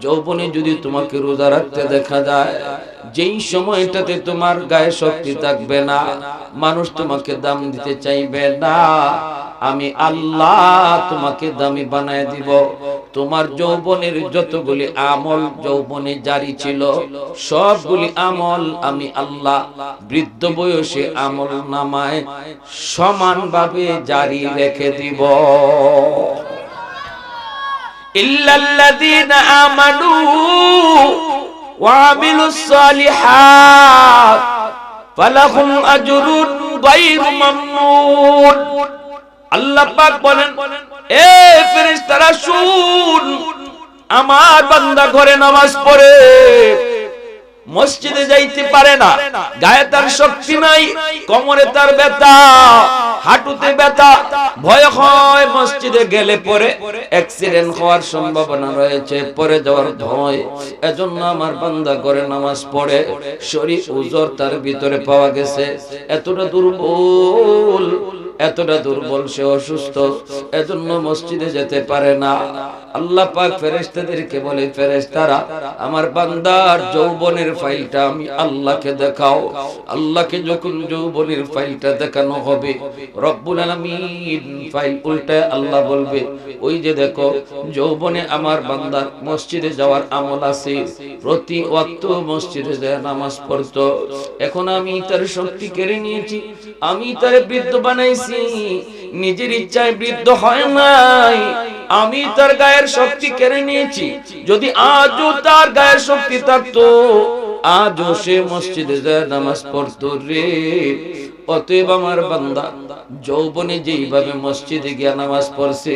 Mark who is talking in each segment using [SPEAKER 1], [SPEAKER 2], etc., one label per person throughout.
[SPEAKER 1] যৌবনে যদি তোমাকে রোজা রাখতে দেখা যায়, যেই সময়টাতে তোমার গায়ে শক্তি থাকবে না, মানুষ তোমাকে দাম দিতে চাইবে না, আমি আল্লাহ তোমাকে দামি বানায় দিব। তোমার যৌবনের যতগুলি আমল যৌবনে জারি ছিল, সবগুলি আমল আমি আল্লাহ বৃদ্ধ বয়সে আমল নামায় সমানভাবে জারি রেখে দিব। ইল্লাল্লাযীনা আমানু ওয়া আমিলুস সালিহাত ফালাহুম আজরুন গায়রু মামনুন। আল্লাহ পাক বলেন, এ ফেরেশতারা শুন, আমার বান্দা ঘরে নামাজ পড়ে, মসজিদে যাইতে পারে না, গায়ে তার শক্তি নাই, কোমরে তার ব্যথা, হাঁটুতে ব্যথা, ভয় হয় মসজিদে গেলে পরে অ্যাক্সিডেন্ট হওয়ার সম্ভাবনা রয়েছে, পরে যাওয়ার ভয়, এজন্য আমার বান্দা ঘরে নামাজ পড়ে, শরীর উজর তার ভিতরে পাওয়া গেছে, এতটা দুর্বল, এতটা দুর্বল, সে অসুস্থ, এজন্য মসজিদে যেতে পারে না। আল্লাহ পাক ফেরেশতাদেরকে বলে, ফেরেশতারা আমার বান্দার যৌবনের ফাইলটা আমি আল্লাহকে দেখাও। আল্লাহকে যখন যৌবনের ফাইলটা দেখানো হবে, রব্বুল আলামিন ফাইল উল্টায় আল্লাহ বলবে, ওই যে দেখো যৌবনে আমার বান্দার মসজিদে যাওয়ার আমল আছে, প্রতি ওয়াক্ত মসজিদে যায় নামাজ পড়তো, এখন আমি তার শক্তি কেড়ে নিয়েছি, আমি তার বৃদ্ধ বানাইছি, নিজের ইচ্ছায় বৃদ্ধ হয় নাই, আমি তার গায়ের শক্তি কেড়ে নিয়েছি। যদি আজও তার গায়ের শক্তি থাকতো, আজও সে মসজিদে যায় নামাজ পড়তো রে। অতএব আমার বান্দা যৌবনে যেইভাবে মসজিদে গিয়া নামাজ পড়ছে,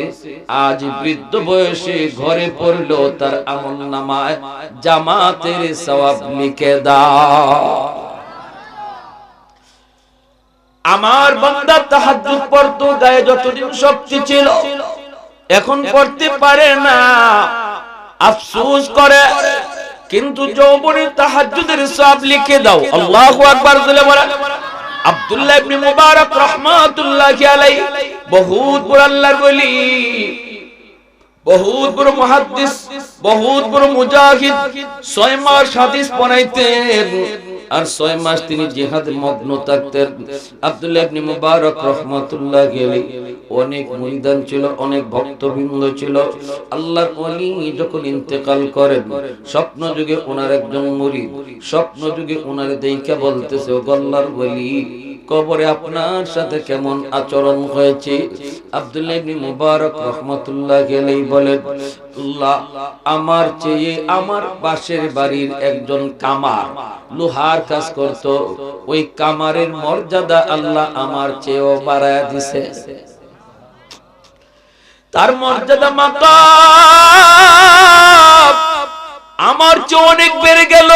[SPEAKER 1] আজ বৃদ্ধ বয়সে ঘরে পড়লো, তার আমল নামায় জামাতের সওয়াব লিখে দাও। আমার বান্দা তাহাজ্জুদ পড়তো, গায়ে যতদিন শক্তি ছিল, এখন পড়তে পারে না, আফসোস করে, কিন্তু যৌবনে তাহাজ্জুদের সওয়াব লিখে দাও। আল্লাহু আকবার বলে বলেন। আব্দুল্লাহ ইবনে মুবারক রাহমাতুল্লাহি আলাইহি বহুত বড় আল্লাহর ওলি, বহুত বড় মুহাদ্দিস, বহুত বড় মুজাহিদ, 6 মাস হাদিস পড়াইতেন, আর 6 মাস তিনি জিহাদে মগ্ন থাকতেন। আব্দুল্লাহ ইবনে মুবারক রাহমাতুল্লাহি আলাইহি অনেক মুরিদান ছিল, অনেক ভক্তবৃন্দ ছিল। আল্লাহর ওলি যখন ইন্তেকাল করেন, স্বপ্ন যুগে ওনার একজন মুরিদ স্বপ্ন যুগে ওনারে দেখে বলতেছে, ও আল্লাহর ওলি, কবরে আপনার সাথে কেমন আচরণ হয়েছে? আব্দুল্লাহ ইবনে মুবারক রাহমাতুল্লাহি আলাইহি বলেন, আল্লাহ আমার চেয়ে আমার পাশের বাড়ির একজন কামার লোহার কাজ করত, ওই কামারের মর্যাদা আল্লাহ আমার চেয়েও বাড়ায়া দিয়েছে, তার মর্যাদা মাকাম আমার চেয়ে অনেক বেড়ে গেল।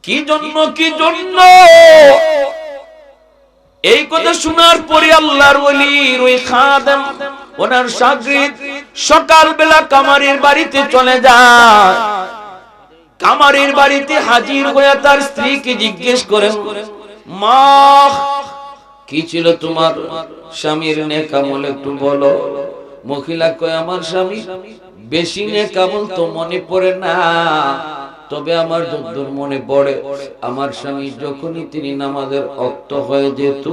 [SPEAKER 1] কি জন্য, কি জন্য? এই কথা শোনার পরে আল্লাহর ওলির ওই খাদেম, ওনার শাগরিদ সকাল বেলা কামারের বাড়িতে চলে যায়, কামারের বাড়িতে হাজির হয়ে তার স্ত্রীকে জিজ্ঞেস করেন, মা কি ছিল তোমার স্বামীর নেক আমল একটু বলো। মহিলা কয়, আমার স্বামী বেশি নেক আমল তো মনে পড়ে না, তবে আমার যতদূর মনে পড়ে, আমার স্বামী যখনই তিনি নামাজের ওয়াক্ত হয়ে যেত,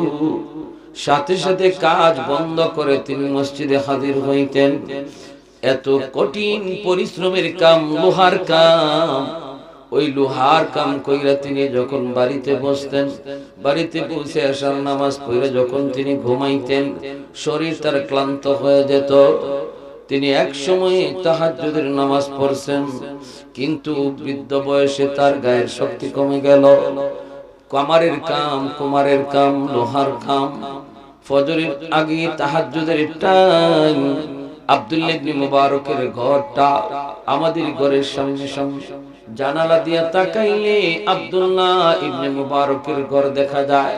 [SPEAKER 1] সাথে সাথে কাজ বন্ধ করে তিনি মসজিদে হাজির হইতেন। এত কঠিন পরিশ্রমের কাম, লোহার কাম, ওই লোহার কাম কইরা তিনি যখন বাড়িতে বসতেন, বাড়িতে পৌঁছে আসার নামাজ পড়ে যখন তিনি ঘুমাইতেন, শরীর তার ক্লান্ত হয়ে যেত। তিনি এক সময় তাহাজ্জুদের নামাজ পড়ছেন, কিন্তু বৃদ্ধ বয়সে তার গায়ের শক্তি কমে গেল। কামারের কাম, কুমারের কাম, লোহার কাম, ফজরের আগে তাহাজ্জুদের টাইম। আব্দুল্লাহ ইবনে মুবারকের ঘরটা আমাদের ঘরের সামনে সামনে, জানালা দিয়ে তাকাইলে আব্দুল্লাহ ইবনে মুবারকের ঘর দেখা যায়।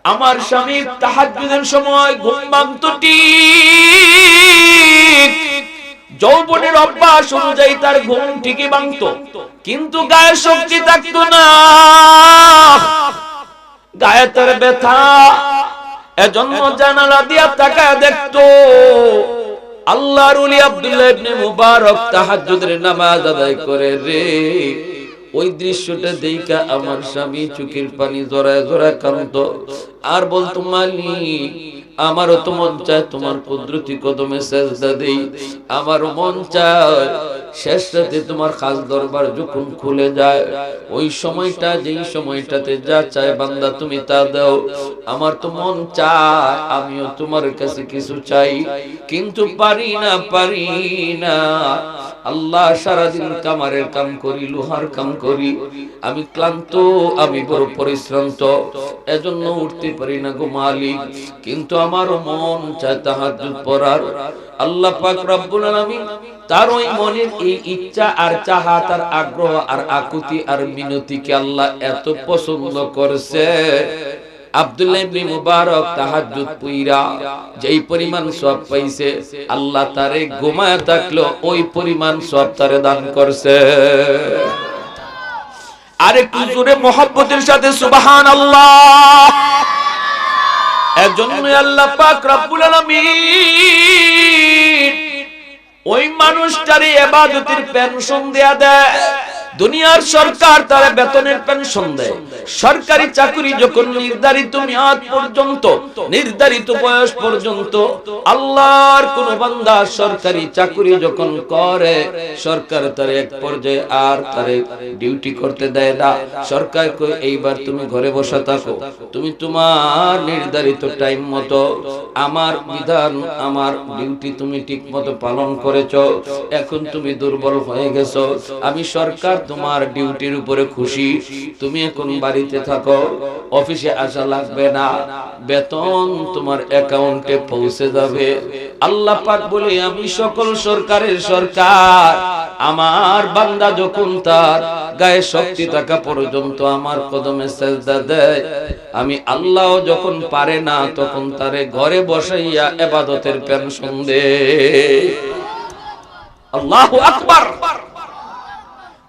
[SPEAKER 1] আমার স্বামী তাহাজ্জুদের সময় ঘুম ভাঙতো ঠিক, যৌবনের অভ্যাস অনুযায়ী তার ঘুম ঠিকই ভাঙতো, কিন্তু গায়ে শক্তি থাকতো না, গায়ে তার ব্যথা। এজন্য জানালা দিয়া তাকায় দেখতো আল্লাহর ওলি আব্দুল্লাহ ইবনে মুবারক তাহাজ্জুদের নামাজ আদায় করে রে, ওই দৃশ্যটা দেখা আমার স্বামী চোখের পানি জড়ায় জড়ায় কাঁদতো আর বলতো, মালিক আমারও তো মন চায় তোমার কুদরতি কদমে সেজদা দেই, আমারও মন চায় শেষ রাতে তোমার খাস দরবার যখন খুলে যায় ওই সময়টা, যেই সময়টাতে যা চায় বান্দা তুমি তা দাও। আমার তো মন চায় আমিও তোমার কাছে কিছু চাই, কিন্তু পারি না। আল্লাহ, সারাদিন কামারের কাম করি, লোহার কাম করি, আমি ক্লান্ত, আমি বড় পরিশ্রান্ত, এজন্য উঠতে পারি না গো মালিক, কিন্তু আমারও মন চায় তাহাজ্জুদ পড়ার। আল্লাহ পাক রব্বুল আলামিন তার ওই মনের এই ইচ্ছা আর চাহাত আর আগ্রহ আর আকুতি আর মিনতিকে আল্লাহ এত পছন্দ করছে, আব্দুল্লাহ ইবনে মুবারক তাহাজ্জুদ পইরা যেই পরিমাণ সওয়াব পাইছে, আল্লাহ তারে ঘুমায় থাকলো ওই পরিমাণ সওয়াব তারে দান করছে। আরেকটু জোরে মুহাব্বতের সাথে সুবহানাল্লাহ। এজন্যই আল্লাহ পাক রব্বুল আলামিন ওই মানুষটারে ইবাদতের পেনশন দেয়া দেয়। দুনিয়ার সরকার তার বেতনের পেনশন দেয়। সরকারি চাকরি যখন নির্ধারিত মেয়াদ পর্যন্ত, নির্ধারিত বয়স পর্যন্ত, আল্লাহর কোন বান্দা সরকারি চাকরি যখন করে, সরকার তার এক পর্যায়ে আর তারে ডিউটি করতে দেয় না। সরকার কই এইবার তুমি ঘরে বসে থাকো, তুমি তোমার নির্ধারিত টাইম মতো আমার বিধান, আমার ডিউটি তুমি ঠিক মতো পালন করেছো, এখন তুমি দুর্বল হয়ে গেছো, আমি সরকার তোমার ডিউটির উপরে খুশি, তুমি এখন বাড়িতে থাকো, অফিসে আসা লাগবে না, বেতন তোমার অ্যাকাউন্টে পৌঁছে যাবে। আল্লাহ পাক বলে, আমি সকল সরকারের সরকার, আমার বান্দা যখন তার গায়ে শক্তি থাকা পর্যন্ত আমার কদমে সেজদা দেয়, আমি আল্লাহ যখন পারে না তখন তারে ঘরে বসাইয়া ইবাদতের পেনশন দেয়। আল্লাহু আকবার।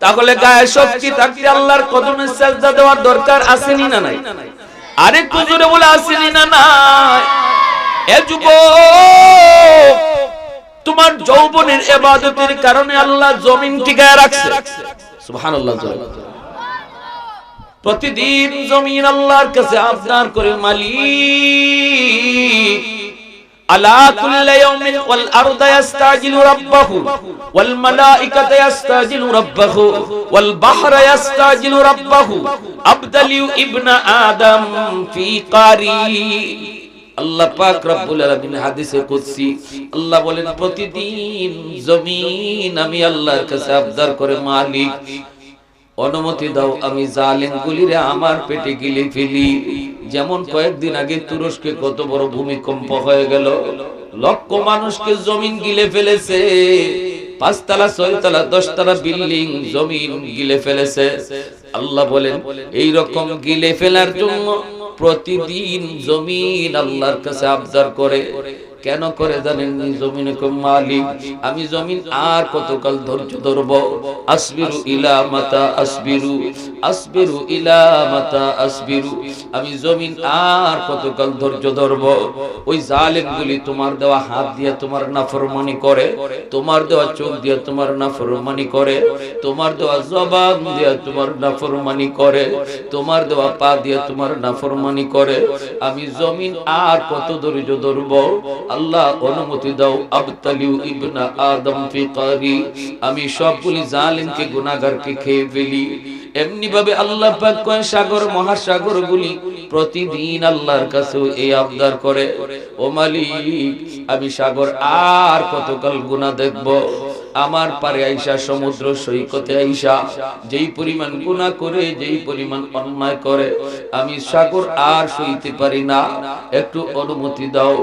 [SPEAKER 1] তাহলে গায়ে শক্তি থাকলে আল্লাহর কদমে সেজদা দেওয়ার দরকার আছে না নাই? আরেকটু জোরে বলে আছে না নাই? এ যুবক, তোমার যৌবনের ইবাদতের কারণে আল্লাহ জমিন টিকায় রাখছে। সুবহানাল্লাহ। প্রতিদিন জমিন আল্লাহর কাছে আবদার করে, মালিক আলা কুল্লি ইয়াউমিন ওয়াল আরদু ইস্তাজিলু রাব্বাহু ওয়াল মালাইকাতু ইস্তাজিলু রাব্বাহু ওয়াল বাহরু ইস্তাজিলু রাব্বাহু আবদালিউ ইবনা আদম ফি কারি। আল্লাহ পাক রব্বুল আলামিন হাদিসে কুদসি আল্লাহ বলেন, প্রতিদিন জমিন আমি আল্লাহর কাছে আবদার করে, মালিক অনুমতি দাও আমি জালেম গুলিরে আমার পেটে গিলে ফেলি। যেমন কয়েকদিন আগে তুরস্কে কত বড় ভূমিকম্প হয়ে গেল, লক্ষ মানুষকে জমিন গিলে ফেলেছে, 5 তলা 6 তলা 10 তলা বিল্ডিং জমিন গিলে ফেলেছে। আল্লাহ বলেন, এই রকম গিলে ফেলার জন্য প্রতিদিন জমিন আল্লাহর কাছে আবদার করে। কেন করে জানেন? জমিনে কো মালিক আমি জমিন আর কতকাল ধৈর্য ধরব? আসবিরু ইলা মাতা আসবিরু, আসবিরু ইলা মাতা আসবিরু, আমি জমিন আর কতকাল ধৈর্য ধরব? ওই জালেমগুলি তোমার দেওয়া হাত দিয়ে তোমার নাফরমানি করে, তোমার দেওয়া চোখ দিয়ে তোমার নাফরমানি করে, তোমার দেওয়া জবান দিয়ে তোমার নাফরমানি করে, তোমার দেওয়া পা দিয়ে তোমার নাফরমানি করে। আমি জমিন আর কত ধৈর্য ধরব? আল্লাহ অনুমতি দাও, আবতালিউ ইবনা আদম ফি কারি, আমি সবগুলি জালিমকে গুনাহগারকে খেয়ে ফেলি। এমনি ভাবে আল্লাহ পাক কয়, সাগর মহাসাগর গুলি প্রতিদিন আল্লাহর কাছে এই আবদার করে, ও মালিক আমি সাগর আর কতকাল গুনাহ দেখব? আমার পারে আইসা, সমুদ্র সৈকতে আইসা যেই পরিমাণ গুনাহ করে, যেই পরিমাণ অন্যায় করে, আমি সাগর আর সইতে পারি না, একটু অনুমতি দাও।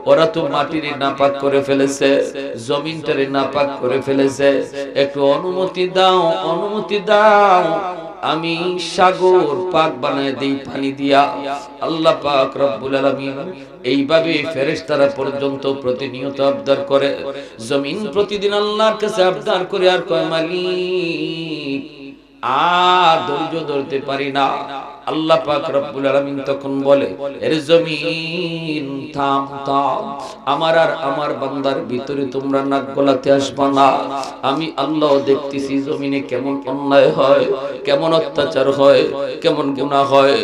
[SPEAKER 1] ওরা তো মাটিরে নাপাক করে ফেলেছে, জমিনটারে নাপাক করে ফেলেছে, একটু অনুমতি দাও, অনুমতি দাও, আমি সাগর পাক বানায় দেই পানি দিয়া। আল্লাহ পাক রব্বুল আলামিন এইভাবে ফেরেশতারা পর্যন্ত প্রতিনিয়ত আবদার করে। জমিন প্রতিদিন আল্লাহর কাছে আবদার করে আর কয়, মালিক আর ধৈর্য ধরতে পারি না। আল্লাহ পাক রব্বুল আলামিন তখন বলে, এর জমিন থাম থাম, আমার আর আমার বান্দার ভিতরে তোমরা নাক গলাতে আসবা না। আমি আল্লাহ দেখতেছি জমিনে কেমন অন্যায় হয়, কেমন অত্যাচার হয়, কেমন গুনাহ হয়।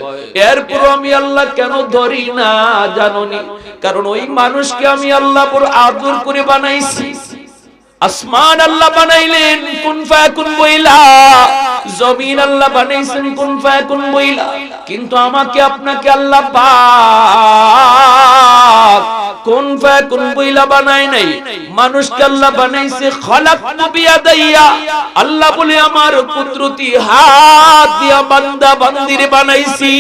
[SPEAKER 1] এরপর আমি আল্লাহ কেন ধরি না জানোনি? কারণ ওই মানুষকে আমি আল্লাহ বড় আদর করে বানাইছি। আসমান আল্লাহ বানাইলেন কুন ফায়াকুন বইলা, জমিন আল্লাহ বানাইছেন কুন ফায়াকুন বইলা, কিন্তু আমাকে আপনাকে আল্লাহ পাক কুন ফায়াকুন বইলা বানায় নাই। মানুষকে আল্লাহ বানাইছে খলাকতু বিয়াদাইয়া, আল্লাহ বলে আমার কুদরতি হাত দিয়া বান্দা বান্দিরে বানাইছি।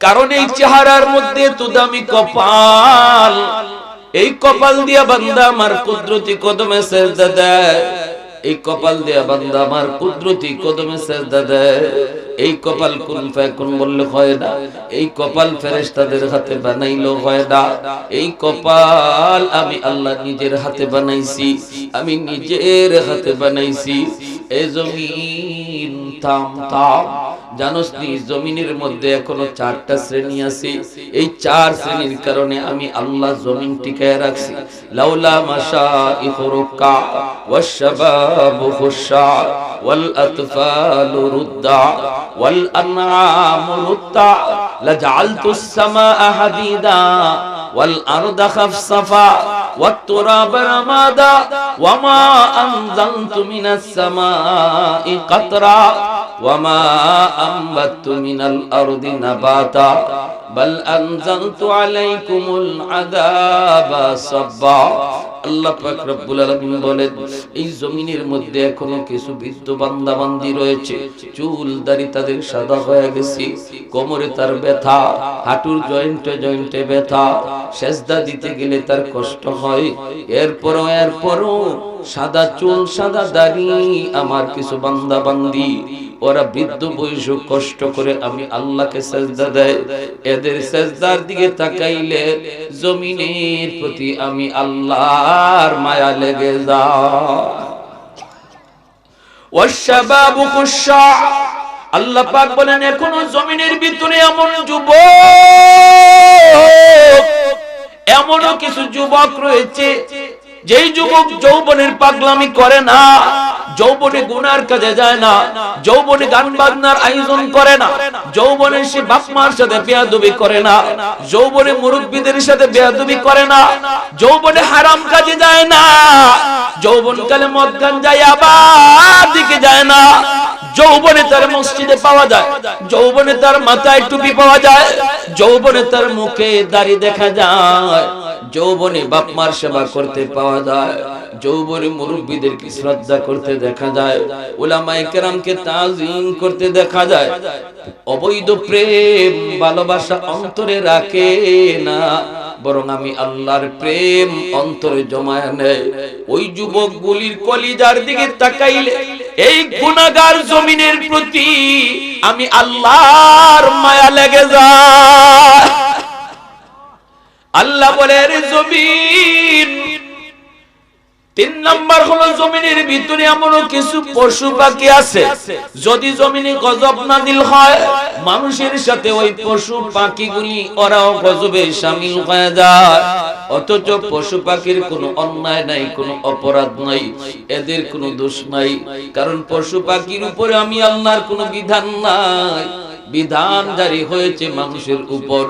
[SPEAKER 1] কারণ এই চেহারার মধ্যে তো দামি কপাল, এই কপাল দিয়া বান্দা আমার কুদরতি কদমে সেজদা দেয়, এই কপাল দিয়া বান্দা আমার কুদরতি কদমে সেজদা দেয়। এই কপাল কুন ফায়াকুন বললে হয় না, এই কপাল ফেরেশতাদের হাতে বানাইলো হয় না। এই কপাল আমি আল্লাহ নিজের হাতে বানাইছি, আমি নিজের হাতে বানাইছি। এই জমিন থাম থাম, জানোস নি জমিনের মধ্যে এখনো 4টা শ্রেণী আছে। এই 4 শ্রেণীর কারণে আমি আল্লাহ জমিন টিকায় রাখছি। লাউলা মাশাইখু রুকা ওয়াশ শাবাবু খুশা ওয়াল আতফালু রুদ্দা ওয়াল আনআমু রুত্তা লাজআলতুস সামাআ হাদিদা ওয়াল আরদা খাফসাফা ওয়াত তুরাবা রামাদা ওয়ামা আনজালতু মিনাস সামাই কাতরা ওয়ামা আনবাতু মিনাল আরদি নাবাতা বাল আনজালতু আলাইকুমুল আযাবা সাব্বা। আল্লাহ পাক রব্বুল আলামিন বলেন, এই জমিনের মধ্যে এখনো কিছু বৃদ্ধ বান্দা বান্দি রয়েছে, চুল দাড়ি তাদের সাদা হয়ে গেছে, কোমরে তার ব্যথা, হাঁটুর জয়েন্টে জয়েন্টে ব্যথা, সেজদা দিতে গেলে তার কষ্ট হয়। এরপরও সাদা চুল সাদা দাড়ি আমার কিছু বান্দা বান্দি, ওরা বৃদ্ধ বয়সে কষ্ট করে আমি আল্লাহকে সেজদা দেয়। এদের সেজদার দিকে তাকাইলে জমিনের প্রতি আমি আল্লাহর মায়া লেগে যায়। ওয়াশশাবাবু খুশা, আল্লাহ পাক বলেন এখনো জমিনের ভিতরে এমন যুবক, এমনও কিছু যুবক রয়েছে যেই যুবক যৌবনের পাগলামি করে না, যৌবনে গুনার কাজে যায় না, যৌবনে গান বাজনার আয়োজন করে না, যৌবনে সে বাপ মার সাথে বেয়াদবি করে না, যৌবনে মুরব্বিদের সাথে বেয়াদবি করে না, যৌবনে হারাম কাজে যায় না, যৌবন কালে মদ গাঞ্জায় আবার দিকে যায় না, যৌবনে তার মসজিদে পাওয়া যায়, যৌবনে তার মাথায় টুপি পাওয়া যায়, যৌবনে তার মুখে দাড়ি দেখা যায়, যৌবনে বাপ মার সেবা করতে পাওয়া যায়, যৌবনে মুরব্বিদেরকে শ্রদ্ধা করতে দেখা যায়, উলামায়ে কেরামকে তাজিম করতে দেখা যায়। অবৈধ প্রেম ভালোবাসা অন্তরে রাখে না, বরং আমি আল্লাহর প্রেম অন্তরে জমায় নেয়। ওই যুবকগুলির কলিজার দিকে তাকাইলে এই গুনাহগার জমিনের প্রতি আমি আল্লাহর মায়া লেগে যায়। আল্লাহ বলে, রে জমিন, 3 নাম্বার হলো জমিনের ভিতরে এমনও কিছু পশু পাখি আছে, যদি জমিনে গজব নাজিল হয় মানুষের সাথে ওই পশু পাখিগুলি ওরাও গজবে শামিল হয়ে যায়। অথচ পশু পাখির কোনো অন্যায় নাই, কোনো অপরাধ নাই, এদের কোনো দোষ নাই, কারণ পশু পাখির উপরে আমি আল্লাহর কোনো বিধান নাই, বিধান জারি হয়েছে মানুষের উপর।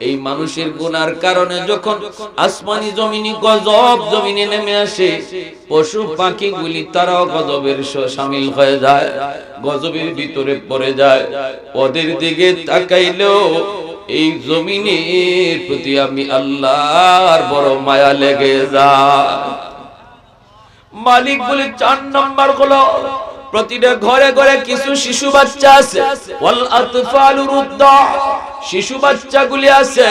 [SPEAKER 1] এই মানুষের গুনার কারণে যখন আসমানি জমিনি গজব জমিনে নেমে আসে, পশু পাখিগুলি তারাও গজবের শামিল হয়ে যায়, গজবের ভিতরে পড়ে যায়। ওদের দিকে তাকাইলেও এই জমিনের প্রতি আমি আল্লাহর বড় মায়া লেগে যায়। মালিক বলে 4 নাম্বার হলো প্রতিটা ঘরে ঘরে কিছু শিশু বাচ্চা আছে, ওয়াল আতফালু রুদ্দা, শিশু বাচ্চাগুলি আছে,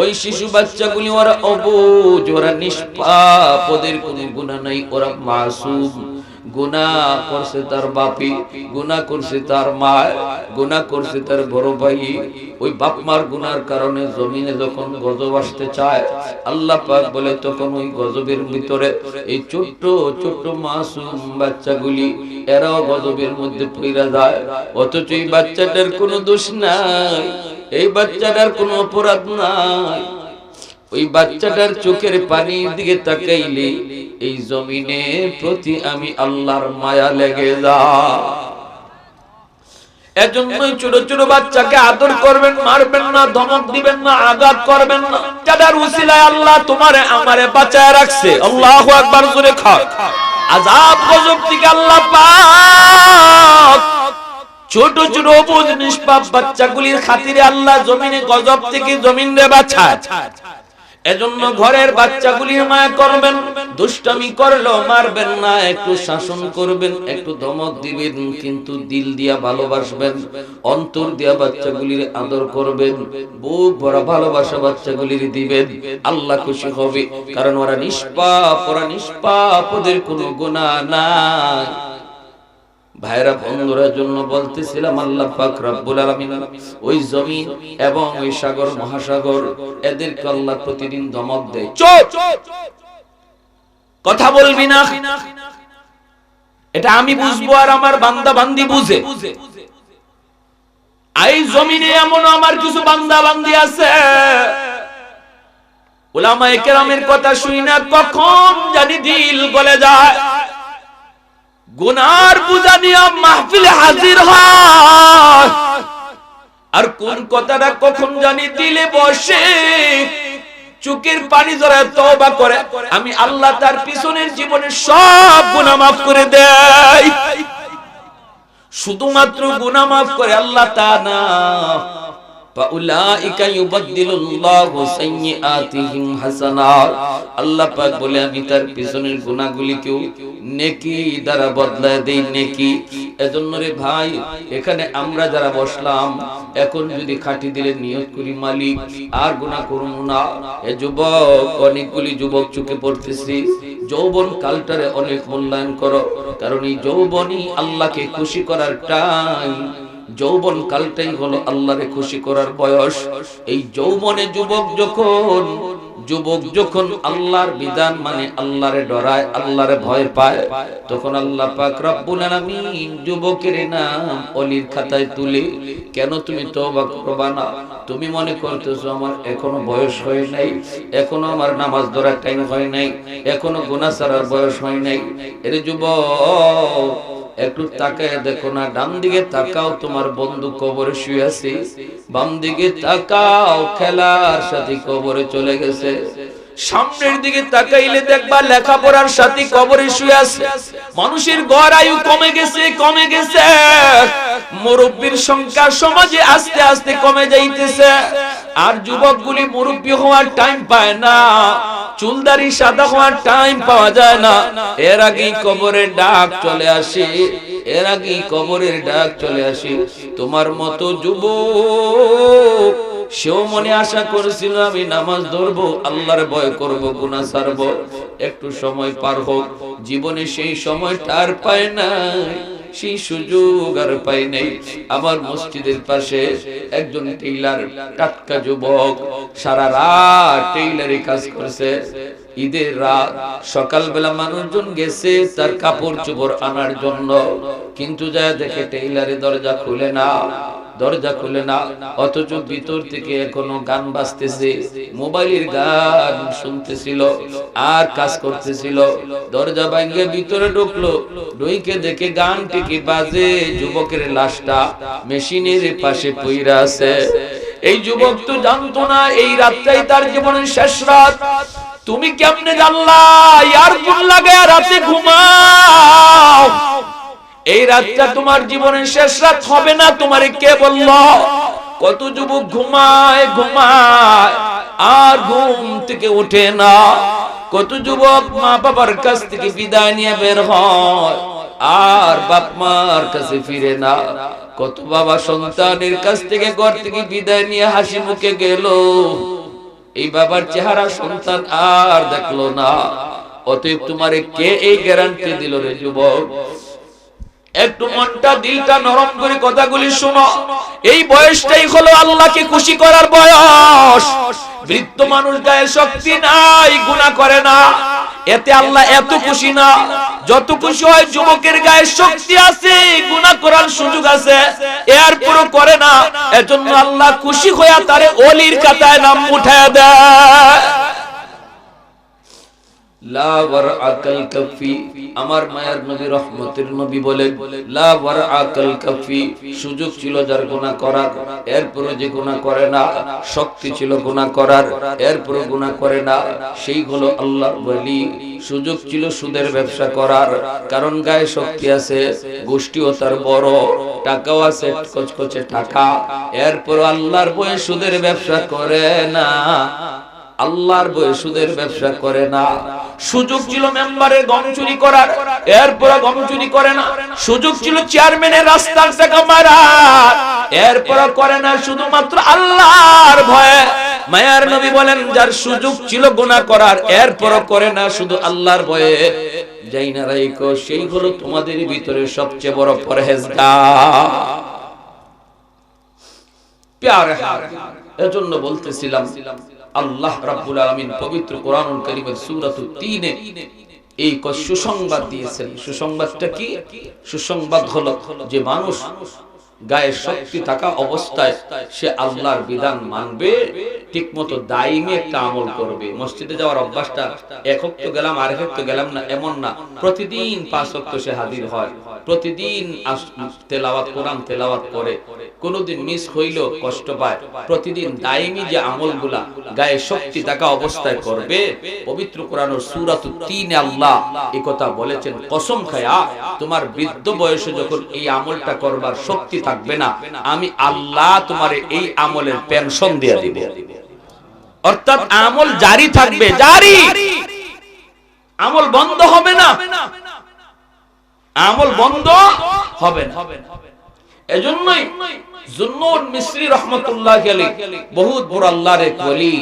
[SPEAKER 1] ওই শিশু বাচ্চাগুলি ওরা অবুঝ, ওরা নিষ্পাপ, ওদের কোনো গুনাহ নাই, ওরা মাসুম। গুনাহ করছে তার বাপি, গুনাহ করছে তার মা, গুনাহ করছে তার বড় ভাই। ওই বাপ মার গুনার কারণে জমিনে যখন গজব আসতে চায়, আল্লাহ পাক বলে তখন ওই গজবের ভিতরে এই ছোট্ট ছোট্ট মাসুম বাচ্চাগুলি এরাও গজবের মধ্যে পড়ে যায়। অথচ এই বাচ্চাটার কোনো দোষ নাই, এই বাচ্চাটার কোনো অপরাধ নাই। ওই বাচ্চাটার চোখের পানির দিকে তাকাইলে এই জমিনের প্রতি আমি আল্লাহর মায়া লেগে যায়। এজন্যই ছোট ছোট বাচ্চাকে আদর করবেন, মারবেন না, ধমক দিবেন না, আঘাত করবেন না। যাদের উসিলায় আল্লাহ তোমারে আমারে বাঁচায় রাখছে, আল্লাহু আকবার জোরে খাও। আযাব গজব থেকে আল্লাহ পাক ছোট ছোট অবুঝ নিষ্পাপ বাচ্চাগুলির খাতিরে আল্লাহ জমিনে গজব থেকে জমিনে বাঁচায়। এজন্য ঘরের বাচ্চাগুলির মায়া করবেন, দুষ্টামি করলেও মারবেন না, একটু শাসন করবেন, একটু ধমক দিবেন, কিন্তু দিল দিয়া ভালোবাসবেন, অন্তর দিয়া বাচ্চাগুলির আদর করবেন, বুক ভরা ভালোবাসা বাচ্চাগুলির দিবেন। আল্লাহ খুশি হবে, কারণ ওরা নিষ্পাপ, ওরা নিষ্পাপ, ওদের কোনো গুনাহ নাই। ভাইরা বন্ধুরা জন্য বলতেছিলাম, আল্লাহ পাক রব্বুল আলামিন ওই জমিন এবং ওই সাগর মহাসাগর এদেরকে আল্লাহ প্রতিদিন ধমক দেয়, চুপ কথা বলবি না। এটা আমি বুঝবো আর আমার বান্দা বান্দি বুঝে। এই জমিনে এমন আমার কিছু বান্দা বান্দি আছে, উলামায়ে কেরামের কথা শুনি না কখন জানি দিল গলে যায়, গুনার বুঝা নিয়ে মাহফিলে হাজির হয়, আর কোন কথাটা কখন জানি দিলে বসে, চোখের পানি জড়ায় তওবা করে, আমি আল্লাহ তার পিছনের জীবনের সব গুনাহ মাফ করে দেয়। শুধুমাত্র গুনাহ মাফ করে আল্লাহ তা না, ফাউলাইকা ইউবাদদিলুল্লাহু সাইয়্যাতিহিম হাসানাত। আল্লাহ পাক বলে আমি তার পিছনের গুনাহগুলিকেও নেকি দ্বারা বদলায় দেই, নেকি। এজন্য রে ভাই, এখানে আমরা যারা বসলাম, এখন যদি খাঁটি দিলে নিয়ত করি মালিক আর গুনাহ করব না। এ যুবক, অনেকগুলি যুবক চোখে পড়তেছি, যৌবন কালটারে অনেক মূল্যায়ন করো, কারণ এই যৌবনই আল্লাহকে খুশি করার টাইম। যৌবন কালটাই হলো আল্লাহরে খুশি করার বয়স। এই যৌবনে যুবক যখন আল্লাহর বিধান মানে আল্লাহরে ডরায়, আল্লাহরে ভয় পায়, তখন আল্লাহ পাক রব্বুল আলামিন যুবকের নাম ওলির খাতায় তুলে, কেন তুমি তওবা করবা না? তুমি মনে করতেছো আমার এখনো বয়স হয় নাই, এখনো আমার নামাজ ধরার টাইম হয় নাই, এখনো গুনাহ ছাড়ার বয়স হয় নাই। এর যুবক, একটু তাকায় দেখো না, ডান দিকে তাকাও, তোমার বন্ধু কবরে শুয়ে আছে, বাম দিকে তাকাও, খেলার সাথে কবরে চলে গেছে, সামনের দিকে তাকাইলে দেখবা লেখাপড়ার সাথে কবরে শুয়ে আছে। মানুষের গড় আয়ু কমে গেছে, মুরব্বির সংখ্যা সমাজে আস্তে আস্তে কমে যাইতেছে, আর যুবকগুলি মুরব্বি হওয়ার টাইম পায় না, চুলদারি সাদা হওয়ার টাইম পাওয়া যায় না। এর আগেই কবরের ডাক চলে আসে, এর আগেই কবরের ডাক চলে আসে। তোমার মতো যুবক সেও মনে আশা করেছিল আমি নামাজ ধরবো, আল্লাহর ভয় করব, গুনাহ ছাড়বো, একটু সময় পার হোক। জীবনে সেই সময়টা আর পায় না, সেই সুযোগ আর পাই নাই। আমার মসজিদের পাশে একজন টেইলার, টাটকা যুবক, সারা রাত টেইলারি কাজ করছে। ঈদের রাত সকালবেলা মানুষজন গেছে তার কাপড় চোপড় আনার জন্য, কিন্তু যা দেখে টেইলারে দরজা খুলে না, অথচ ভিতর থেকে এখনো গান বাজতেছে, মোবাইলের গান শুনতেছিল আর কাজ করতেছিল। দরজা ভাঙে ভিতরে ঢুকলো, ঢুকে দেখে গান ঠিকই বাজে, যুবকের লাশটা মেশিনের পাশে পইরা আছে। এই যুবক তো জানতো না এই রাতটাই তার জীবনের শেষ রাত। তুমি কেমনে জানলা ইয়ারফোন লাগায়া রাতে ঘুমাও? এই রাতটা তোমার জীবনের শেষ রাত হবে না, তোমারে কে বললো? কত যুবক ঘুমায় আর ঘুম থেকে ওঠে না, কত যুবক মা বাবার কাছ থেকে বিদায় নিয়ে বের হয় আর বাপ মার কাছে ফিরে না, কত বাবা সন্তানের কাছ থেকে ঘর থেকে বিদায় নিয়ে হাসি মুখে গেল, এই বাবার চেহারা সন্তান আর দেখলো না। অতএব তোমারে কে এই গ্যারান্টি দিল রে যুবক? একটু মনটা দিলটা নরম করে কথাগুলি শোনো। এই বয়সটাই হলো আল্লাহকে খুশি করার বয়স। বৃদ্ধ মানুষ গায়ে শক্তি নাই, গুনাহ করে না, এতে আল্লাহ এত খুশি না। যত খুশি হয় যুবকের গায়ে শক্তি আছে, গুনাহ করার সুযোগ আছে, এরপরও করে না। এজন্য আল্লাহ খুশি হয়ে তারে ওলির খাতায় নাম উঠায় দেয়। লা ওয়ারআকাল কাফি, আমার মায়ার নবী রহমতের নবী বলেন, লা ওয়ারআকাল কাফি, সুযোগ ছিল যার গুনাহ করার, এরপরও যে গুনাহ করে না, শক্তি ছিল গুনাহ করার, এরপরও গুনাহ করে না, সেই হলো আল্লাহর ওলি। সুযোগ ছিল সুদের ব্যবসা করার, কারণ গায়ে শক্তি আছে, গোষ্ঠীও তার বড়, টাকাও আছে কচকচে টাকা, এরপরও আল্লাহর ভয়ে সুদের ব্যবসা করে না, আল্লাহর ভয়ে সুদের ব্যবসা করে না। সুযোগ ছিল মেম্বারের গম চুরি করার, এরপর গম চুরি করে না। সুযোগ ছিল চেয়ারম্যানের রাস্তার টাকা মারার, এরপর করে না, শুধুমাত্র আল্লাহর ভয়ে। মায়ার নবী বলেন, যার সুযোগ ছিল গুনাহ করার, এরপর করে না, শুধু আল্লাহর ভয়ে, যাই না রাইকো, সেই হলো তোমাদের ভিতরে সবচেয়ে বড় পরহেজগার। প্যারে এজন্য বলতেছিলাম, আল্লাহ রাব্বুল আলামিন পবিত্র কোরআনুল কারীমের সূরাতুত তিনে এই সুসংবাদ দিয়েছেন। সুসংবাদটা কি? সুসংবাদ হলো যে মানুষ গায়ে শক্তি থাকা অবস্থায় সে আল্লাহর বিধান মানবে, ঠিকমতো দায়িমে একটা আমল করবে। মসজিদে যাওয়ার অভ্যাসটা এক ওয়াক্ত গেলাম আর এক ওয়াক্ত গেলাম না এমন না, প্রতিদিন 5 ওয়াক্ত সে হাজির হয়, প্রতিদিন তেলাওয়াত, কোরআন তেলাওয়াত করে, কোনোদিন মিস হইলো কষ্ট পায়। প্রতিদিন দায়িমি যে আমলগুলা গায়ে শক্তি থাকা অবস্থায় করবে, পবিত্র কোরআনের সূরাতুত তিনে আল্লাহ এই কথা বলেছেন, কসম খায়া তোমার বৃদ্ধ বয়সে যখন এই আমলটা করবার শক্তি থাকবে না, আমি আল্লাহ তোমারে এই আমলের পেনশন দিয়ে দিব। অর্থাৎ আমল জারি থাকবে, জারি, আমল বন্ধ হবে না, আমল বন্ধ হবে না। এজন্যই জুন্নুন মিসরি রাহমাতুল্লাহি আলাইহি বহুত বড় আল্লাহর এক ওলি,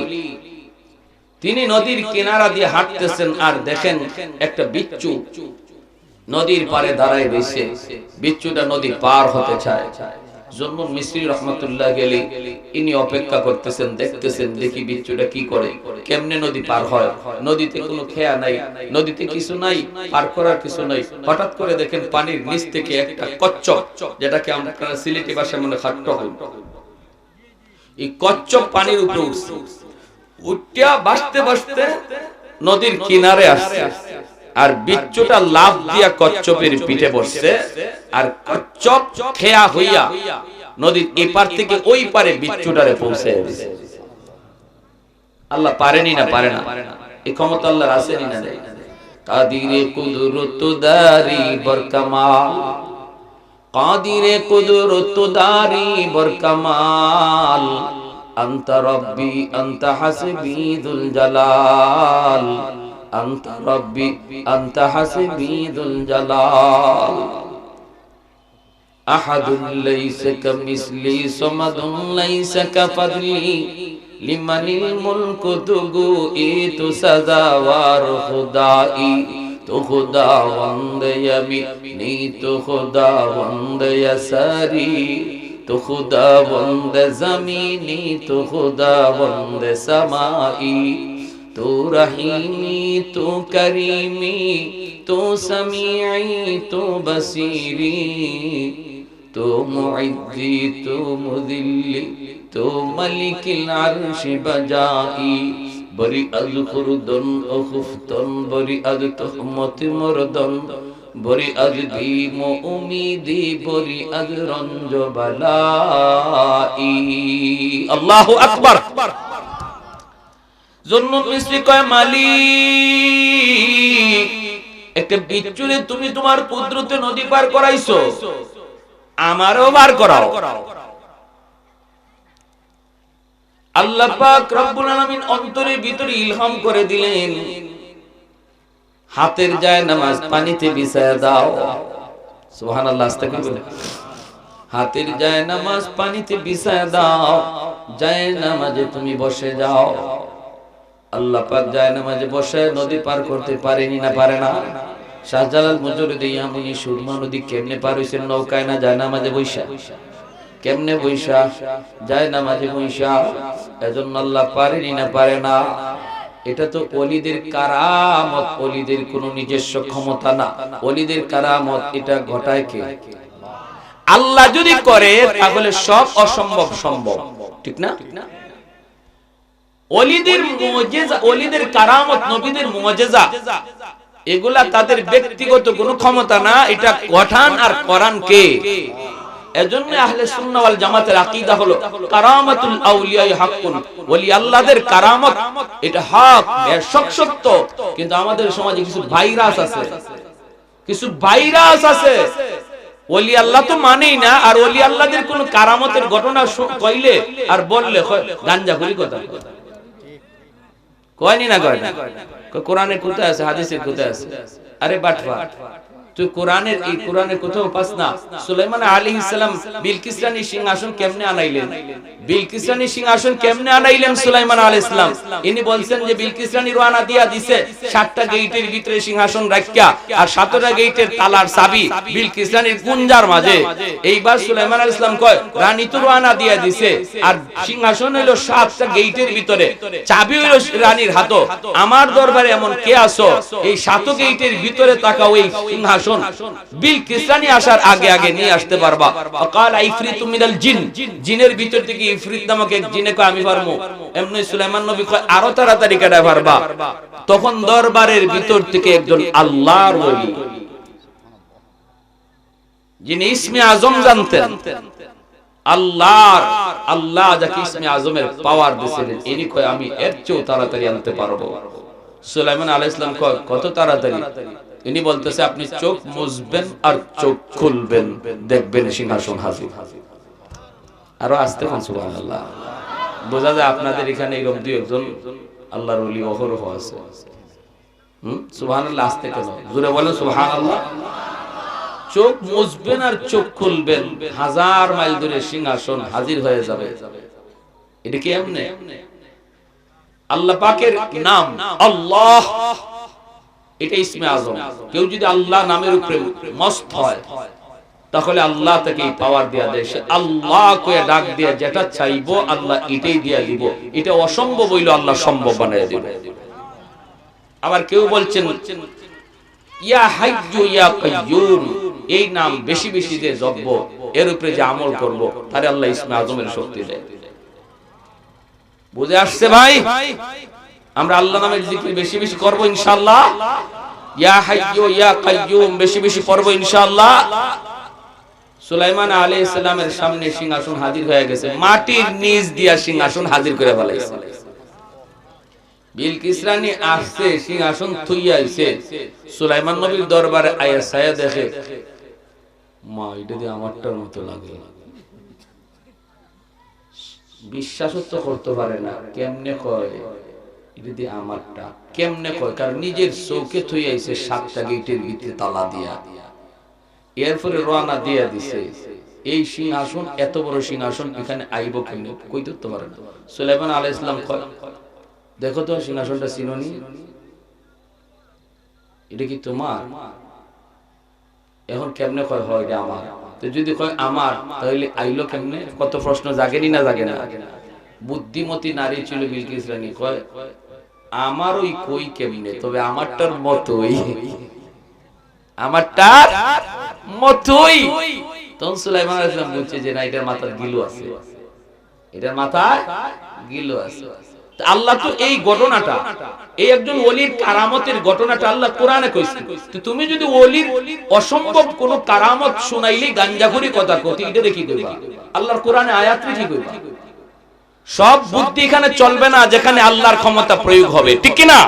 [SPEAKER 1] তিনি নদীর কিনারা দিয়ে হাঁটতেছেন আর দেখেন একটা বিচ্ছু নদীর পারে দাঁড়ায় রয়েছে। বিচ্ছুটা নদী পার হতে চায়। জুন্নুন মিসরি রাহমাতুল্লাহি আলাইহি ইনি অপেক্ষা করতেছেন, দেখতেছেন দেখি বিচ্ছুটা কি করে, কেমনে নদী পার হয়। নদীতে কোনো খেয়া নাই, নদীতে কিছু নাই, পার করার কিছু নাই। হঠাৎ করে দেখেন পানির নিচ থেকে একটা কচ্ছপ, যেটাকে আমরা সিলেটি ভাষায় মনে খাট্টহল, এই কচ্ছপ পানির উপরে উঠছে, উঠিয়া ভাসতে ভাসতে নদীর কিনারে আসছে, আর বিচ্ছুটা লাফ দিয়া কচ্ছপের পিঠে বসছে, আর কচ্ছপ খেয়া হইয়া নদীর এপার থেকে ওই পারে বিচ্ছুটারে পৌঁছে দিয়েছে। আল্লাহ পারেনি না? পারে না? এই ক্ষমতা আল্লাহর আছেনি না? নেই? কাদিরে কুদরত দারি বরকামাল, কাদিরে কুদরত দারি বরকামাল, আনতা রব্বি আনতা হাসবি যুল জালাল, আনতা রব্বি আনতা হাসবি যুল জালাল, আহাদুন লাইসা কামিসলি সামাদুন লাইসা কাফাদলি, লিমানিল মুলকু তুগু ইতু সাজাওয়ার খুদাই, তো খুদাওয়ান্দ ইয়ামিনি তো খুদাওয়ান্দ ইয়াসারি, তো খুদাওয়ান্দ জমিনি তো খুদাওয়ান্দ সামাই, তো রহিমি তো করিমি তো সমিঈ তো বসিরি, তো মুইজ্জি তো মুযিল্লি তো মালিকিল আরশি বাজাই, বরি আল খুরদন ও খুফতন, বরি আল তুহমত মুরদন, বরি আল দীম উমিদি, বরি আল রঞ্জ বালাই। আল্লাহু আকবার। জুন্নুন মিসরি কয়, মালিক, একটা বিচ্ছুরে তুমি তোমার কুদরতে নদী পার করাইছো, আমারও পার করাও। আল্লাহ পাক রব্বুল আলামিন অন্তরের ভিতরে ইলহাম করে দিলেন, হাতের জায়নামাজ পানিতে বিছায়া দাও। সুবহানাল্লাহ, আস্তাগফিরুল্লাহ। হাতের জায়নামাজ পানিতে বিছায়া দাও, জায়নামাজে তুমি বসে যাও। আল্লাহ পাক জায়নামাজে বসে নদী পার করতে পারেনি না পারে না? শাহজালাল মুজরিদি ইয়ামনি সুরমা নদী কেমনে পার হইছেন? নৌকায় না জায়নামাজে বৈশা? কেমনে বৈশা? জায়নামাজে বৈশা। এজন্য আল্লাহ পারেনি না পারে না? এটা তো ওলিদের কারামত, ওলিদের কোনো নিজস্ব ক্ষমতা না। ওলিদের কারামত এটা ঘটায় কে? আল্লাহ যদি করে তাহলে সব অসম্ভব সম্ভব, ঠিক না? ওলিদের মুজিজা, ওলিদের কারামত, নবীদের মুজিজা, এগুলা তাদের ব্যক্তিগত কোনো ক্ষমতা না, এটা গঠন আর করান কে? এজন্য আহলে সুন্নাহ ওয়াল জামাতের আকীদা হলো কারামাতুল আউলিয়া হাক্কুন, ওলি আল্লাহদের কারামত এটা হক, বেশক সত্য। কিন্তু আমাদের সমাজে কিছু ভাইরাস আছে, কিছু ভাইরাস আছে, ওলি আল্লাহ তো মানেই না, আর ওলি আল্লাহদের কোন কারামতের ঘটনা কইলে আর বললে গাঞ্জাখুরি কথা কয়নি না, কয় না? কোরআনে কোথায় আছে, হাদিসে কোথায় আছে? আরে বাটফা, তুই কোরআনের এই কোরআনে কোথাও পাস না। সুলাইমান আলাইহিস সালাম বিলকিস রানীর সিংহাসন কেমনে আনাইলেন? বিলকিস রানীর সিংহাসন কেমনে আনাইলেন সুলাইমান আলাইহিস সালাম? ইনি বলছেন যে বিলকিস রানী রওনা দিয়া দিছে 7টা গেটের ভিতরে সিংহাসন রাখিয়া, আর 7টা গেটের তালার চাবি বিলকিস রানীর কুঞ্জার মাঝে। এইবার সুলাইমান আলাইহিস সালাম কয় রানী তো রওনা দিয়া দিছে, আর সিংহাসন হইলো 7টা গেটের ভিতরে, চাবি হইলো রানীর হাতে। আমার দরবারে এমন কে আছো এই 7 গেটের ভিতরে তাকাও, এই সিংহাসন বিলকিস রানী আসার আগে আগে নিয়ে আসতে পারবা? ফাকালা ইফরিতু মিনাল জিন, জিনের ভিতর থেকে ইফরিত নামক এক জিনে কয় আমি পারবো। এমনি সুলাইমান নবী কয় আরো তাড়াতাড়ি কাটা পারবা। তখন দরবারের ভিতর থেকে একজন আল্লাহর ওলি, যিনি ইসমে আজম জানতেন, আল্লাহ যাকে ইসমে আজমের পাওয়ার দিয়েছিলেন, ইনি কয় আমি এর চেয়েও তাড়াতাড়ি আনতে পারবো। সুলাইমান আলাইহিস সালাম কয় কত তাড়াতাড়ি? ইনি বলতেছে আপনি চোখ মুছবেন আর চোখ খুলবেন, দেখবেন সিংহাসন হাজির। আরো আসতে কোন সুবহানাল্লাহ। বোঝা যায় আপনাদের এখানে এরকম দুই একজন আল্লাহর ওলি অহরহ আছে। সুবহানাল্লাহ আসতে কেন? জোরে বলেন সুবহানাল্লাহ। চোখ মুছবেন আর চোখ খুলবেন, 1000 মাইল দূরে সিংহাসন হাজির হয়ে যাবে। এটা কি এমনে? আল্লাহ পাকের নাম আল্লাহ, এটা ইসমে আজম। কেউ যদি আল্লাহ নামের উপরে মস্ত হয় তাহলে আল্লাহ তাকে পাওয়ার দিয়া দেয়। সে আল্লাহ কয়ে ডাক দিয়া যেটা চাইবো আল্লাহ এটাই দিয়া দিব। এটা অসম্ভব হইলো আল্লাহ সম্ভব বানায় দিবে। আবার কেউ বলছেন ইয়া হাইয়্যু ইয়া কাইয়্যুম, এই নাম বেশি বেশি যে জপব, এর উপরে যে আমল করব, তারে আল্লাহ ইসমে আজমের শক্তি দেয়। বুঝে আসছে ভাই? আমরা আল্লাহ নামের জিকির বেশি বেশি করব ইনশাআল্লাহ। ইয়া হাইয়্যু ইয়া কাইয়্যুম বেশি বেশি করব ইনশাআল্লাহ। সুলাইমান আলাইহিস সালামের সামনে সিংহাসন হাজির হয়ে গেছে, মাটির নিচ দিয়া সিংহাসন হাজির করে ফেলাইছে। বিলকিস রানী আসছে, সিংহাসন থুইয়া আইছে, সুলাইমান নবীর দরবারে আয়া ছায়া দেখে, মা এটা দিয়ে আমারটার মতো লাগে। বিশ্বাসও তো করতে পারে না, কেমনে কয় এটা দিয়ে আমারটা, কেমনে কয়? কারণ নিজের চৌকে থুইয়া আইছে 7টা গেটের ভিতরে তালা দিয়া, এরপরে রওনা দিয়া দিছে। এই সিংহাসন, এত বড় সিংহাসন এখানে আইব কেমনে? কই ধরতে পারে না। সুলাইমান আলাইহিস সালাম কয় দেখো তো সিংহাসনটা চিনোনি, এটা কি তোমার? এখন কেমনে কয় হয় এটা আমার? তো যদি কয় আমার, তাহলে আইলো কেমনে? কত প্রশ্ন জাগেনি না জাগে না? বুদ্ধিমতী নারী ছিল বিলকিস রানী, কয় আমার ওই কই কেমনে, তবে আমারটার মতোই, আমারটার মতোই। তখন সুলাইমান আলাইহিস সালাম বলছে যে না, এটার মাথার গিলু আছে, এটার মাথায় গিলু আছে। আল্লাহ তো এই ঘটনাটা, এই একজন ওলির কারামতের ঘটনাটা আল্লাহ কোরআনে কইছে। তো তুমি যদি ওলির অসম্ভব কোন কারামত শুনাইলি গাঞ্জাখুরি কথা কতি, এটা দেখি কইবা? আল্লাহর কোরআনে আয়াত কি কইবা? সব বুদ্ধি এখানে চলবে না যেখানে আল্লাহর ক্ষমতা প্রয়োগ হবে, ঠিক কি না?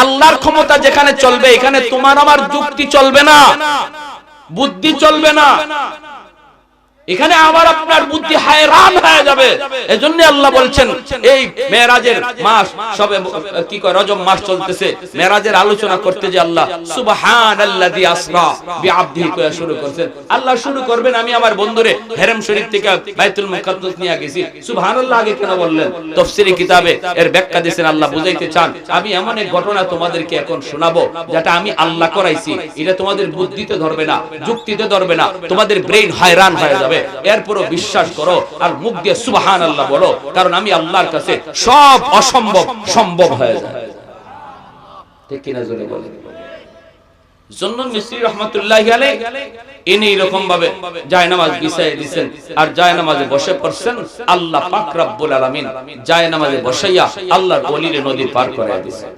[SPEAKER 1] আল্লাহর ক্ষমতা যেখানে চলবে, এখানে তোমার আমার যুক্তি চলবে না, বুদ্ধি চলবে না। এখানে আবার আপনার বুদ্ধি হায়রান হয়ে যাবে। এজন্য আল্লাহ বলছেন এই মেরাজের মাস সবে কি কয় রজব মাস চলতেছে, মেরাজের আলোচনা করতে যে আল্লাহ সুবহানাল্লাযী আসরা বিআবদিহি কয়া শুরু করেছেন। আল্লাহ শুরু করবেন আমি আমার বন্ধুরে হেরেম শরীফ থেকে বাইতুল মুকাদ্দাস নিয়ে গেছি, সুবহানাল্লাহ আগে কেন বললেন? তাফসীরি কিতাবে এর ব্যাখ্যা দিয়েছেন, আল্লাহ বুঝাইতে চান আমি এমন এক ঘটনা তোমাদেরকে এখন শোনাবো যেটা আমি আল্লাহ করাইছি, এটা তোমাদের বুদ্ধিতে ধরবে না, যুক্তিতে ধরবে না, তোমাদের ব্রেইন হায়রান হয়ে যাবে। এরপরও বিশ্বাস করো আর মুখ দিয়ে সুবহানাল্লাহ বলো, কারণ আমি আল্লাহর কাছে সব অসম্ভব সম্ভব হয়ে যায়। ঠিক কিনা জোরে বলেন। জন্নুন মিসরি রাহমাতুল্লাহি আলাইহি ইনি এরকম ভাবে জায়নামাজ বিছায় দিবেন আর জায়নামাজে বসে পড়ছেন। আল্লাহ পাক রব্বুল আলামিন জায়নামাজে বসাইয়া আল্লাহর ওলির নদী পার করায় দিয়েছেন।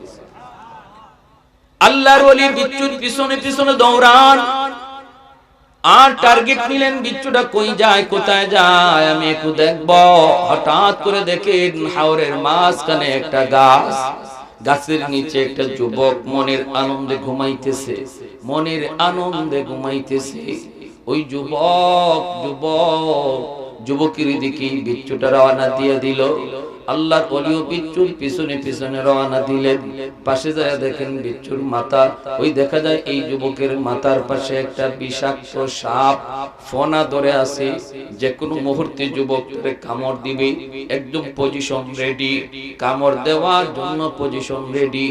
[SPEAKER 1] আল্লাহর ওলি বিচ্ছুর পিছনে পিছনে দৌড়ান আর টার্গেট নিলেন বিচ্ছুটা কই যায়, কোথায় যায় আমি একটু দেখব। হঠাৎ করে দেখেন হাওরের মাঝখানে একটা গাছ, গাছের নিচে একটা যুবক মনের আনন্দে ঘুমাইতেছে, মনের আনন্দে ঘুমাইতেছে। ওই যুবকের দিকে বিচ্ছুটা রওনা দিয়ে দিল। আল্লাহর ওলিও বিচ্ছুর পিছনে পিছনে রওনা দিলেন। পাশে যায় দেখেন বিচ্ছুর মাথা, ওই দেখা যায় এই যুবকের মাথার পাশে একটা বিষাক্ত সাপ ফনা ধরে আছে, যে কোনো মুহূর্তে যুবককে কামড় দিবে। একদম পজিশন রেডি, কামড় দেওয়ার জন্য পজিশন রেডি।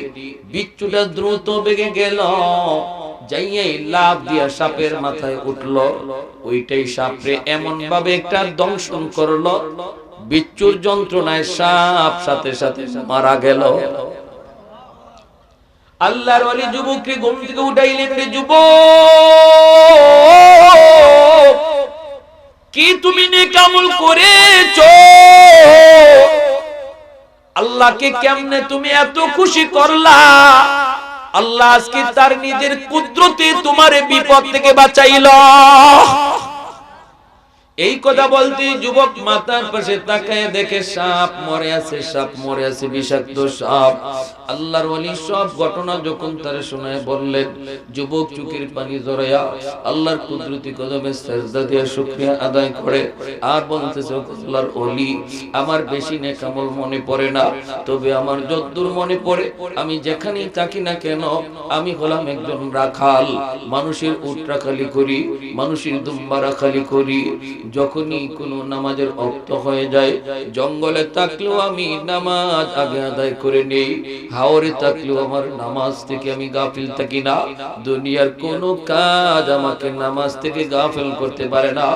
[SPEAKER 1] বিচ্ছুটা দ্রুত বেগে গেল, যাইয়াই লাফ দিয়া সাপের মাথায় উঠলো। ওইটাই সাপরে এমন ভাবে একটা দংশন করলো, বিচ্ছুর যন্ত্রণায় সাপ সাথে সাথে মারা গেল। আল্লাহর ওলি যুবককে ঘুম থেকে উঠাইলেন, রে যুবক কি তুমি নেক আমল করেছো? আল্লাহকে কেমনে তুমি এত খুশি করলা? আল্লাহ আজকে তার নিজের কুদরতে তোমার বিপদ থেকে বাঁচাইলো। এই কথা বলতে যুবক মাথার পাশে তাকায় দেখে সাপ মরে আছে, সাপ মরে আছে, বিষাক্ত সাপ। আল্লাহর ওলি সব ঘটনা যখন তার শোনায় বললেন, যুবক চোখের পানি জড়ায়া আল্লাহর কুদরতি কদমে সিজদা দিয়ে শুকরিয়া আদায় করে আর বলতেছে, আল্লাহর ওলি আমার বেশি নেক আমল মনে পড়ে না, তবে আমার যদ্দূর মনে পড়ে আমি যেখানেই থাকি না কেন আমি হলাম একজন রাখাল। মানুষের উট রাখালি করি, মানুষের দুম্বা রাখালি করি। যখনই কোনো নামাজের ওয়াক্ত হয়ে যায়, জঙ্গলে থাকলেও আমি নামাজ আগে আদায় করে নেই, হাওরে থাকলেও আমার নামাজ থেকে আমি গাফিল থাকি না। দুনিয়ার কোনো কাজ আমাকে নামাজ থেকে গাফিল করতে পারে না।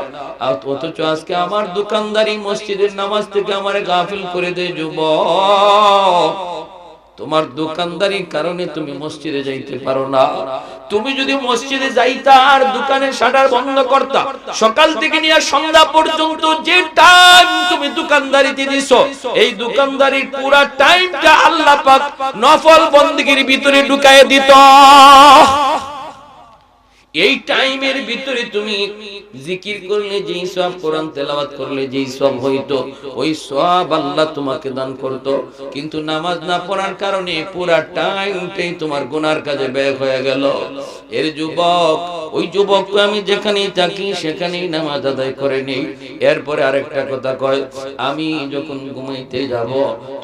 [SPEAKER 1] অথচ আজকে আমার দোকানদারি মসজিদের নামাজ থেকে আমারে গাফিল করে দেয়। যুবক তোমার দোকানদারির কারণে তুমি মসজিদে যাইতে পারো না। তুমি যদি মসজিদে যাইতা আর দোকানের শাটার বন্ধ করতা, সকাল থেকে নিয়ে সন্ধ্যা পর্যন্ত যে টাইম তুমি দোকানদারিতে দিছো, এই দোকানদারির পুরো টাইমটা আল্লাহ পাক নফল বندگির ভিতরে ঢুকায় দিত। এই টাইমের ভিতরে তুমি জিকির করলে যেই সওয়াব, কোরআন তেলাওয়াত করলে যেই সওয়াব হইতো, ওই সওয়াব আল্লাহ তোমাকে দান করত। কিন্তু নামাজ না পড়ার কারণে পুরো টাইমটাই তোমার গুনার কাজে ব্যয় হয়ে গেল। এর যুবক, ওই যুবককে আমি যেখানেই থাকি সেখানেই নামাজ আদায় করে নেই। এরপরে আরেকটা কথা কয়, আমি যখন ঘুমাইতে যাব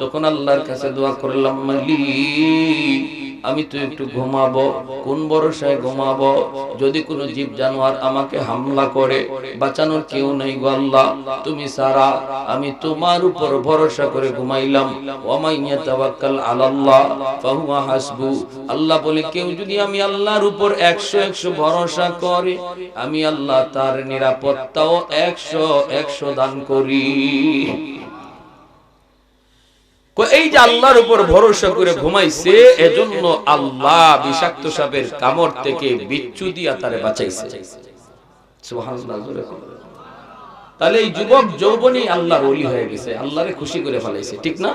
[SPEAKER 1] তখন আল্লাহর কাছে দোয়া করলাম, মালিক আমি তো একটু ঘুমাবো, কোন ভরসায় ঘুমাবো? যদি কোনো জীব জানোয়ার আমাকে হামলা করে, বাঁচানোর কেউ নেই গো আল্লাহ, তুমি ছাড়া। আমি তোমার উপর ভরসা করে ঘুমাইলাম। ওয়া মান ইয়াতাওয়াক্কাল আলাল্লাহ ফাহুয়া হাসবু। আল্লাহ বলে, কেউ যদি আমি আল্লাহর উপর 100 ভরসা করে, আমি আল্লাহ তার নিরাপত্তাও 100 দান করি। এই যে আল্লাহর উপর ভরসা করে ঘুমাইছে, এজন্য আল্লাহ বিষাক্ত সাপের কামড় থেকে বিচ্ছু দিয়া তারে বাঁচাইছে। সুবহানাল্লাহ। তাহলে এই যুবক যৌবনেই আল্লাহর ওলি হয়ে গেছে, আল্লাহরে খুশি করে ফেলাইছে, ঠিক না?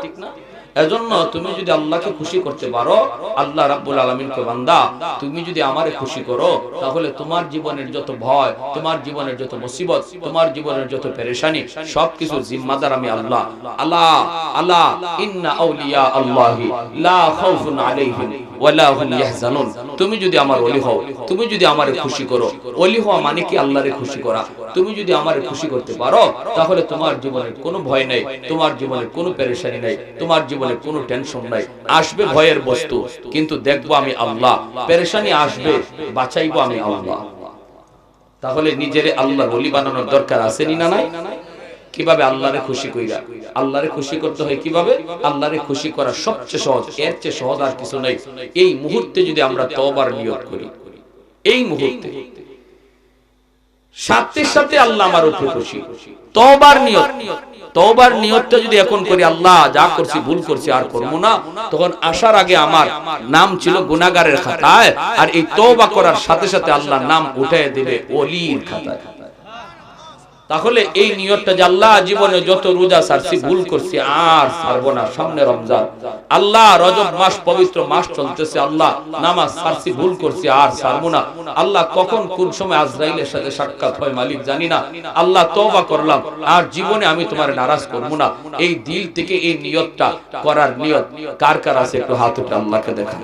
[SPEAKER 1] এজন্য তুমি যদি আল্লাহকে খুশি করতে পারো, আল্লাহ রাব্বুল আলামিনকে, বান্দা তুমি যদি আমারে খুশি করো, তাহলে তোমার জীবনের যত ভয়, তোমার জীবনের যত মুসিবত, তোমার জীবনের যত পেরেশানি, সবকিছুর জিম্মাদার আমি আল্লাহ। আল্লাহ আল্লাহ ইন্না আউলিয়া আল্লাহি লা খাউফুন আলাইহিম ওয়া লা হুম ইয়াহজানুন। তুমি যদি আমার ওলি হও, তুমি যদি আমারে খুশি করো, ওলি হওয়া মানে কি আল্লাহরে খুশি করা। তুমি যদি আমারে খুশি করতে পারো তাহলে তোমার জীবনে কোনো ভয় নেই, তোমার জীবনে কোনো পেরেশানি নেই, তোমার জীবনে কোনো টেনশন নাই। আসবে ভয়ের বস্তু, কিন্তু দেখবো আমি আল্লাহ। পেরেশানি আসবে, বাঁচাইবো আমি আল্লাহ। তাহলে নিজেরে আল্লাহর ওলি বানানোর দরকার আছে না নাই? কিভাবে আল্লাহরে খুশি কইরা? আল্লাহরে খুশি করতে হয় কিভাবে? আল্লাহরে খুশি করা সবচেয়ে সহজ, এর চেয়ে সহজ আর কিছু নাই। এই মুহূর্তে যদি আমরা তওবার নিয়ত করি, এই মুহূর্তে সাথে সাথে আল্লাহ আমার উপরে খুশি। তওবার নিয়ত, তওবার নিয়তটা যদি এখন করি, আল্লাহ যা করছি ভুল করছি আর করব না, তখন আসার আগে আমার নাম ছিল গুনাহগারের খাতায়, আর এই তওবা করার সাথে সাথে আল্লাহ নাম উঠিয়ে দিবে ওলির খাতায়। তাহলে এই নিয়তটা যে আল্লাহ জীবনে যত রোজা ছাড়ছি ভুল করছি আর ছাড়বো না, সামনে রমজান, আল্লাহ রজব মাস পবিত্র মাস চলতেছে, আল্লাহ নামাজ ছাড়ছি ভুল করছি আর ছাড়বো না, আল্লাহ কখন কোন সময় আজরাইলের সাথে সাক্ষাৎ হয় মালিক জানি না, আল্লাহ তওবা করলাম আর জীবনে আমি তোমার নারাজ করবো না। এই দিল থেকে এই নিয়তটা করার নিয়ত কার কার আছে একটু হাত উঠে আল্লাহকে দেখান।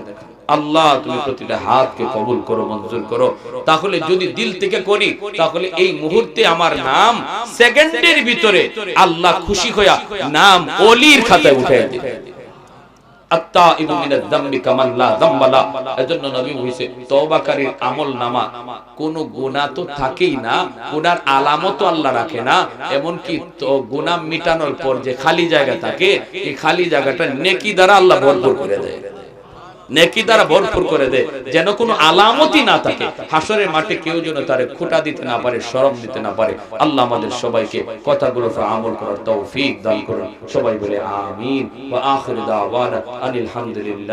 [SPEAKER 1] আল্লাহ তুমি প্রতিটা হাতকে কবুল করো, মঞ্জুর করো। তাহলে যদি দিল থেকে করি, তাহলে এই মুহূর্তে আমার নাম সেকেন্ডের ভিতরে আল্লাহ খুশি হইয়া নাম ওলির খাতায় উঠায় দিবে। আত্তাইবু মিনাজ যামবি কামান লা যামবা লা। এজন্য নবী কইছে তওবাকারীর আমলনামা কোনো গুনাহ তো থাকেই না, গুনার আলামত আল্লাহ রাখে না। এমন কি তো গুনাহ মিটানোর পর যে খালি জায়গা থাকে, এই খালি জায়গাটা নেকি দ্বারা আল্লাহ ভরপুর করে দেয়, নেকি দ্বারা ভরপুর করে দেয়, যেন কোনো আলামতই না থাকে। হাসরের মাঠে কেউ যেন তারে খোঁটা দিতে না পারে, শরম দিতে না পারে। আল্লাহ আমাদের সবাইকে কথাগুলোর উপর আমল করার তৌফিক দান করুন। সবাই বলে আমিন। ওয়া আখিরু দাওয়ানা আনিল হামদুলিল্লাহ।